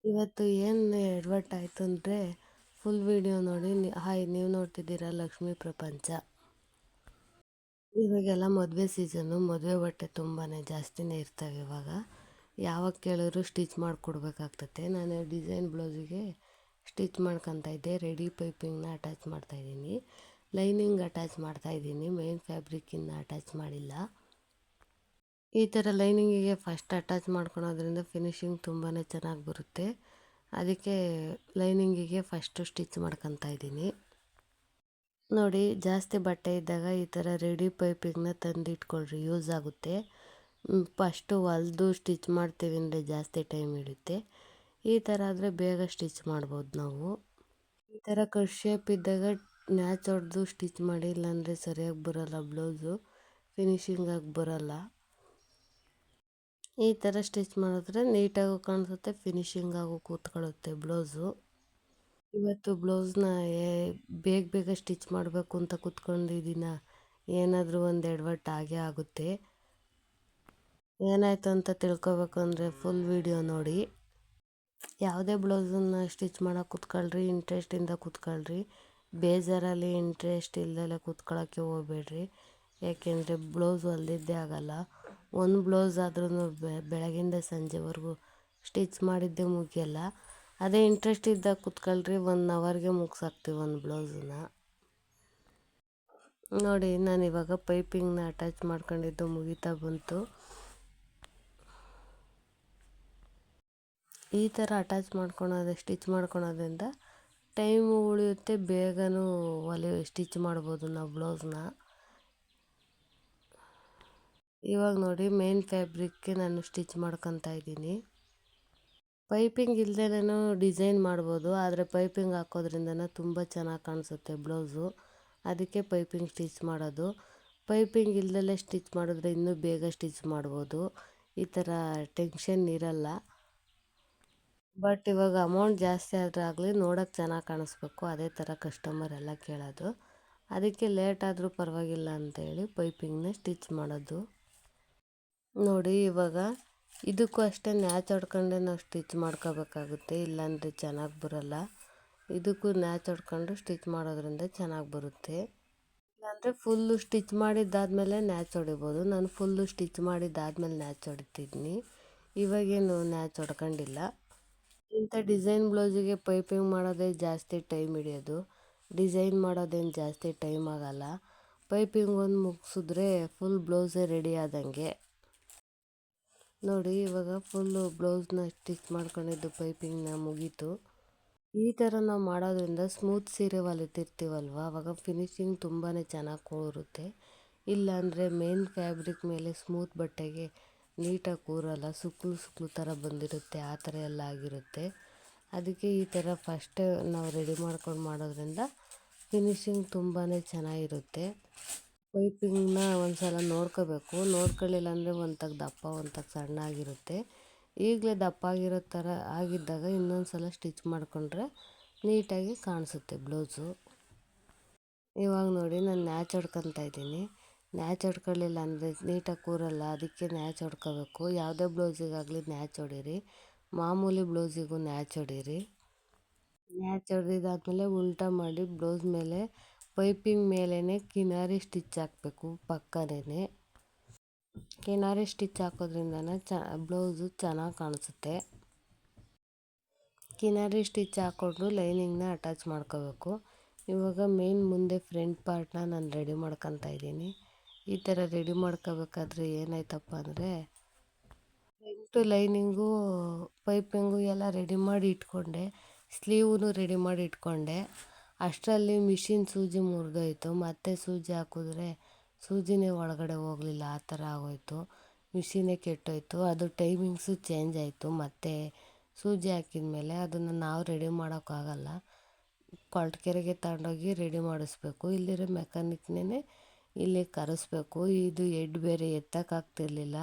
ಇವತ್ತು ಏನು ಎಡವಟ್ಟು ಆಯಿತು ಅಂದರೆ ಫುಲ್ ವಿಡಿಯೋ ನೋಡಿ ಹಾಯ್ ನೀವು ನೋಡ್ತಿದ್ದೀರಾ ಲಕ್ಷ್ಮೀ ಪ್ರಪಂಚ. ಇವಾಗೆಲ್ಲ ಮದುವೆ ಸೀಸನ್ನು, ಮದುವೆ ಬಟ್ಟೆ ತುಂಬಾ ಜಾಸ್ತಿನೇ ಇರ್ತವೆ ಇವಾಗ. ಯಾವಾಗ ಕೇಳಿದ್ರು ಸ್ಟಿಚ್ ಮಾಡಿಕೊಡ್ಬೇಕಾಗ್ತತೆ. ನಾನು ಡಿಸೈನ್ ಬ್ಲೌಸಿಗೆ ಸ್ಟಿಚ್ ಮಾಡ್ಕೊತಾ ಇದ್ದೆ. ರೆಡಿ ಪೈಪಿಂಗ್ನ ಅಟ್ಯಾಚ್ ಮಾಡ್ತಾಯಿದ್ದೀನಿ, ಲೈನಿಂಗ್ ಅಟ್ಯಾಚ್ ಮಾಡ್ತಾಯಿದ್ದೀನಿ, ಮೇನ್ ಫ್ಯಾಬ್ರಿಕ್ಕಿಂದ ಅಟ್ಯಾಚ್ ಮಾಡಿಲ್ಲ. ಈ ಥರ ಲೈನಿಂಗಿಗೆ ಫಸ್ಟ್ ಅಟ್ಯಾಚ್ ಮಾಡ್ಕೊಳೋದ್ರಿಂದ ಫಿನಿಶಿಂಗ್ ತುಂಬಾ ಚೆನ್ನಾಗಿ ಬರುತ್ತೆ. ಅದಕ್ಕೆ ಲೈನಿಂಗಿಗೆ ಫಸ್ಟು ಸ್ಟಿಚ್ ಮಾಡ್ಕೊತಾ ಇದ್ದೀನಿ. ನೋಡಿ, ಜಾಸ್ತಿ ಬಟ್ಟೆ ಇದ್ದಾಗ ಈ ಥರ ರೆಡಿ ಪೈಪಿಂಗ್ನ ತಂದಿಟ್ಕೊಳ್ರಿ, ಯೂಸ್ ಆಗುತ್ತೆ. ಫಸ್ಟು ಹೊಲ್ದು ಸ್ಟಿಚ್ ಮಾಡ್ತೀವಿ ಅಂದರೆ ಜಾಸ್ತಿ ಟೈಮ್ ಹಿಡಿಯುತ್ತೆ. ಈ ಥರ ಆದರೆ ಬೇಗ ಸ್ಟಿಚ್ ಮಾಡ್ಬೋದು ನಾವು. ಈ ಥರ ಕಟ್ ಶೇಪ್ ಇದ್ದಾಗ ನ್ಯಾಚ್ ಹೊಡೆದು ಸ್ಟಿಚ್ ಮಾಡಿ, ಇಲ್ಲಾಂದರೆ ಸರಿಯಾಗಿ ಬರೋಲ್ಲ, ಬ್ಲೌಸು ಫಿನಿಶಿಂಗಾಗಿ ಬರೋಲ್ಲ. ಈ ಥರ ಸ್ಟಿಚ್ ಮಾಡಿದ್ರೆ ನೀಟಾಗೂ ಕಾಣಿಸುತ್ತೆ, ಫಿನಿಶಿಂಗಾಗೂ ಕೂತ್ಕೊಳ್ಳುತ್ತೆ ಬ್ಲೌಸು. ಇವತ್ತು ಬ್ಲೌಸ್ನ ಬೇಗ ಬೇಗ ಸ್ಟಿಚ್ ಮಾಡಬೇಕು ಅಂತ ಕೂತ್ಕೊಂಡಿದ್ದೀನ, ಏನಾದರೂ ಒಂದು ಎಡವಟ್ಟು ಆಗೇ ಆಗುತ್ತೆ. ಏನಾಯಿತು ಅಂತ ತಿಳ್ಕೊಬೇಕು ಅಂದರೆ ಫುಲ್ ವಿಡಿಯೋ ನೋಡಿ. ಯಾವುದೇ ಬ್ಲೌಸನ್ನು ಸ್ಟಿಚ್ ಮಾಡೋಕೆ ಕೂತ್ಕೊಳ್ರಿ, ಇಂಟ್ರೆಸ್ಟಿಂದ ಕೂತ್ಕೊಳ್ರಿ. ಬೇಜಾರಲ್ಲಿ ಇಂಟ್ರೆಸ್ಟ್ ಇಲ್ದಲೆ ಕೂತ್ಕೊಳ್ಳೋಕ್ಕೆ ಹೋಗ್ಬೇಡ್ರಿ. ಯಾಕೆಂದರೆ ಬ್ಲೌಸ್ ಹೊಲ್ದಿದ್ದೇ ಆಗಲ್ಲ. ಒಂದು ಬ್ಲೌಸ್ ಆದ್ರೂ ಬೆಳಗಿಂದ ಸಂಜೆವರೆಗೂ ಸ್ಟಿಚ್ ಮಾಡಿದ್ದೇ ಮುಗಿಯಲ್ಲ. ಅದೇ ಇಂಟ್ರೆಸ್ಟ್ ಇದ್ದಾಗ ಕೂತ್ಕೊಳ್ರಿ, 1 ಅವರ್ಗೆ ಮುಗಿಸಾಕ್ತೀವಿ ಒಂದು ಬ್ಲೌಸನ್ನ. ನೋಡಿ, ನಾನು ಇವಾಗ ಪೈಪಿಂಗ್ನ ಅಟ್ಯಾಚ್ ಮಾಡ್ಕೊಂಡಿದ್ದು ಮುಗಿತಾ ಬಂತು. ಈ ಥರ ಅಟ್ಯಾಚ್ ಸ್ಟಿಚ್ ಮಾಡ್ಕೊಳೋದ್ರಿಂದ ಟೈಮು ಉಳಿಯುತ್ತೆ, ಬೇಗನೂ ಸ್ಟಿಚ್ ಮಾಡ್ಬೋದು ನಾವು ಬ್ಲೌಸ್ನ. ಇವಾಗ ನೋಡಿ, ಮೇನ್ ಫ್ಯಾಬ್ರಿಕ್ಗೆ ನಾನು ಸ್ಟಿಚ್ ಮಾಡ್ಕೊತಾ ಇದ್ದೀನಿ. ಪೈಪಿಂಗ್ ಇಲ್ಲದೇನೂ ಡಿಸೈನ್ ಮಾಡ್ಬೋದು, ಆದರೆ ಪೈಪಿಂಗ್ ಹಾಕೋದ್ರಿಂದ ತುಂಬ ಚೆನ್ನಾಗಿ ಕಾಣಿಸುತ್ತೆ ಬ್ಲೌಸು. ಅದಕ್ಕೆ ಪೈಪಿಂಗ್ ಸ್ಟಿಚ್ ಮಾಡೋದು. ಪೈಪಿಂಗ್ ಇಲ್ಲದಲ್ಲೇ ಸ್ಟಿಚ್ ಮಾಡಿದ್ರೆ ಇನ್ನೂ ಬೇಗ ಸ್ಟಿಚ್ ಮಾಡ್ಬೋದು, ಈ ಥರ ಟೆನ್ಷನ್ ಇರಲ್ಲ. ಬಟ್ ಇವಾಗ ಅಮೌಂಟ್ ಜಾಸ್ತಿ ಆದರೆ ಆಗಲಿ, ನೋಡೋಕ್ಕೆ ಚೆನ್ನಾಗಿ ಕಾಣಿಸ್ಬೇಕು, ಅದೇ ಥರ ಕಸ್ಟಮರ್ ಎಲ್ಲ ಕೇಳೋದು. ಅದಕ್ಕೆ ಲೇಟ್ ಆದರೂ ಪರವಾಗಿಲ್ಲ ಅಂತೇಳಿ ಪೈಪಿಂಗ್ನ ಸ್ಟಿಚ್ ಮಾಡೋದು. ನೋಡಿ, ಇವಾಗ ಇದಕ್ಕೂ ಅಷ್ಟೇ ನ್ಯಾಚ್ ಹೊಡ್ಕೊಂಡೆ ನಾವು ಸ್ಟಿಚ್ ಮಾಡ್ಕೋಬೇಕಾಗುತ್ತೆ, ಇಲ್ಲಾಂದರೆ ಚೆನ್ನಾಗಿ ಬರೋಲ್ಲ. ಇದಕ್ಕೂ ನ್ಯಾಚ್ ಹೊಡ್ಕೊಂಡು ಸ್ಟಿಚ್ ಮಾಡೋದ್ರಿಂದ ಚೆನ್ನಾಗಿ ಬರುತ್ತೆ. ಇಲ್ಲಾಂದರೆ ಫುಲ್ಲು ಸ್ಟಿಚ್ ಮಾಡಿದ್ದಾದಮೇಲೆ ನ್ಯಾಚ್ ಹೊಡಿಬೋದು. ನಾನು ಫುಲ್ಲು ಸ್ಟಿಚ್ ಮಾಡಿದ್ದಾದಮೇಲೆ ನ್ಯಾಚ್ ಹೊಡಿತಿದ್ದೀನಿ, ಇವಾಗೇನು ನ್ಯಾಚ್ ಹೊಡ್ಕೊಂಡಿಲ್ಲ. ಇಂಥ ಡಿಸೈನ್ ಬ್ಲೌಸಿಗೆ ಪೈಪಿಂಗ್ ಮಾಡೋದೇ ಜಾಸ್ತಿ ಟೈಮ್ ಹಿಡಿಯೋದು, ಡಿಸೈನ್ ಮಾಡೋದೇನು ಜಾಸ್ತಿ ಟೈಮ್ ಆಗೋಲ್ಲ. ಪೈಪಿಂಗ್ ಒಂದು ಮುಗಿಸಿದ್ರೆ ಫುಲ್ ಬ್ಲೌಸೇ ರೆಡಿ ಆದಂಗೆ. ನೋಡಿ, ಇವಾಗ ಫುಲ್ಲು ಬ್ಲೌಸ್ನ ಸ್ಟಿಚ್ ಮಾಡ್ಕೊಂಡಿದ್ದು ಪೈಪಿಂಗ್ನ ಮುಗೀತು. ಈ ಥರ ನಾವು ಮಾಡೋದ್ರಿಂದ ಸ್ಮೂತ್ ಸೀರೆ ಹೊಲಿತಿರ್ತೀವಲ್ವ, ಆವಾಗ ಫಿನಿಶಿಂಗ್ ತುಂಬಾ ಚೆನ್ನಾಗಿ ಕೂರುತ್ತೆ. ಇಲ್ಲಾಂದರೆ ಮೇನ್ ಫ್ಯಾಬ್ರಿಕ್ ಮೇಲೆ ಸ್ಮೂತ್ ಬಟ್ಟೆಗೆ ನೀಟಾಗಿ ಕೂರಲ್ಲ, ಸುಕ್ಲು ಥರ ಬಂದಿರುತ್ತೆ, ಆ ಥರ ಎಲ್ಲ ಆಗಿರುತ್ತೆ. ಅದಕ್ಕೆ ಈ ಥರ ಫಸ್ಟೇ ನಾವು ರೆಡಿ ಮಾಡ್ಕೊಂಡು ಮಾಡೋದ್ರಿಂದ ಫಿನಿಶಿಂಗ್ ತುಂಬಾ ಚೆನ್ನಾಗಿರುತ್ತೆ. ಪೈಪಿಂಗ್ನ ಒಂದು ಸಲ ನೋಡ್ಕೋಬೇಕು, ನೋಡ್ಕೊಳ್ಳಿಲ್ಲ ಅಂದರೆ ಒಂತಾಗ ದಪ್ಪ ಒಂತಾಗ ಸಣ್ಣ ಆಗಿರುತ್ತೆ. ಈಗಲೇ ದಪ್ಪ ಆಗಿರೋ ಥರ ಆಗಿದ್ದಾಗ ಇನ್ನೊಂದು ಸಲ ಸ್ಟಿಚ್ ಮಾಡಿಕೊಂಡ್ರೆ ನೀಟಾಗಿ ಕಾಣಿಸುತ್ತೆ ಬ್ಲೌಸು. ಇವಾಗ ನೋಡಿ, ನಾನು ನ್ಯಾಚ್ ಹೊಡ್ಕೊತಾ ಇದ್ದೀನಿ. ನ್ಯಾಚ್ ಹೊಡ್ಕೊಳ್ಳಿಲ್ಲ ಅಂದರೆ ನೀಟಾಗಿ ಕೂರಲ್ಲ, ಅದಕ್ಕೆ ನ್ಯಾಚ್ ಹೊಡ್ಕೋಬೇಕು. ಯಾವುದೇ ಬ್ಲೌಸಿಗಾಗಲಿ ನ್ಯಾಚ್ ಹೊಡೀರಿ, ಮಾಮೂಲಿ ಬ್ಲೌಸಿಗೂ ನ್ಯಾಚ್ ಹೊಡೀರಿ. ನ್ಯಾಚ್ ಹೊಡೆದಿದ್ದಾದ್ಮೇಲೆ ಉಲ್ಟಾ ಮಾಡಿ ಬ್ಲೌಸ್ ಮೇಲೆ ಪೈಪಿಂಗ್ ಮೇಲೇ ಕಿನಾರಿ ಸ್ಟಿಚ್ ಹಾಕಬೇಕು, ಪಕ್ಕನೇ. ಕಿನಾರಿ ಸ್ಟಿಚ್ ಹಾಕೋದ್ರಿಂದನೇ ಬ್ಲೌಸು ಚೆನ್ನಾಗಿ ಕಾಣಿಸುತ್ತೆ. ಕಿನಾರಿ ಸ್ಟಿಚ್ ಹಾಕ್ಕೊಂಡು ಲೈನಿಂಗ್ನ ಅಟ್ಯಾಚ್ ಮಾಡ್ಕೋಬೇಕು. ಇವಾಗ ಮೇನ್ ಮುಂದೆ ಫ್ರಂಟ್ ಪಾರ್ಟ್ನ ನಾನು ರೆಡಿ ಮಾಡ್ಕೊತಾ ಇದ್ದೀನಿ. ಈ ಥರ ರೆಡಿ ಮಾಡ್ಕೋಬೇಕಾದ್ರೆ ಏನಾಯ್ತಪ್ಪ ಅಂದರೆ, ಫ್ರಂಟು ಲೈನಿಂಗು ಪೈಪಿಂಗು ಎಲ್ಲ ರೆಡಿ ಮಾಡಿ ಇಟ್ಕೊಂಡೆ, ಸ್ಲೀವೂ ರೆಡಿ ಮಾಡಿ ಇಟ್ಕೊಂಡೆ. ಅಷ್ಟರಲ್ಲಿ ಮಿಷಿನ್ ಸೂಜಿ ಮುರಿದೋಯ್ತು, ಮತ್ತೆ ಸೂಜಿ ಹಾಕಿದ್ರೆ ಸೂಜಿನೇ ಒಳಗಡೆ ಹೋಗಲಿಲ್ಲ, ಆ ಥರ ಆಗೋಯ್ತು. ಮಿಷಿನೇ ಕೆಟ್ಟೋಯ್ತು, ಅದು ಟೈಮಿಂಗ್ಸು ಚೇಂಜ್ ಆಯಿತು. ಮತ್ತು ಸೂಜಿ ಹಾಕಿದ ಮೇಲೆ ಅದನ್ನು ನಾವು ರೆಡಿ ಮಾಡೋಕ್ಕಾಗಲ್ಲ, ಕೊಳಟಗೆರೆಗೆ ತಗೊಂಡೋಗಿ ರೆಡಿ ಮಾಡಿಸ್ಬೇಕು. ಇಲ್ಲಿರೋ ಮೆಕ್ಯಾನಿಕ್ನೇ ಇಲ್ಲಿ ಕರೆಸ್ಬೇಕು. ಇದು ಹೆಡ್ ಬೇರೆ ಎತ್ತಕ್ಕಾಗ್ತಿರ್ಲಿಲ್ಲ,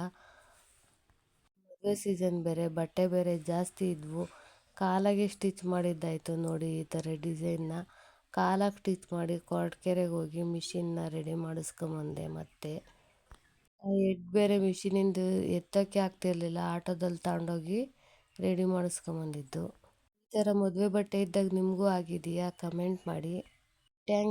ಮದುವೆ ಸೀಸನ್ ಬೇರೆ, ಬಟ್ಟೆ ಬೇರೆ ಜಾಸ್ತಿ ಇದ್ವು. ಕಾಲಾಗೆ ಸ್ಟಿಚ್ ಮಾಡಿದ್ದಾಯಿತು ನೋಡಿ, ಈ ಥರ ಡಿಸೈನ್ನ ಕಾಲಾಗೆ ಸ್ಟಿಚ್ ಮಾಡಿ ಕೊಳಟಗೆರೆಗೆ ಹೋಗಿ ಮಿಷಿನ್ನ ರೆಡಿ ಮಾಡಿಸ್ಕೊಂಬಂದೆ. ಮತ್ತು ಹೆಡ್ ಬೇರೆ ಮಿಷಿನಿಂದು ಎತ್ತೋಕ್ಕೆ ಆಗ್ತಿರ್ಲಿಲ್ಲ, ಆಟೋದಲ್ಲಿ ತಗೊಂಡೋಗಿ ರೆಡಿ ಮಾಡಿಸ್ಕೊಂಬಂದಿದ್ದು. ಈ ಥರ ಮದುವೆ ಬಟ್ಟೆ ಇದ್ದಾಗ ನಿಮಗೂ ಆಗಿದೆಯಾ? ಕಮೆಂಟ್ ಮಾಡಿ. ಥ್ಯಾಂಕ್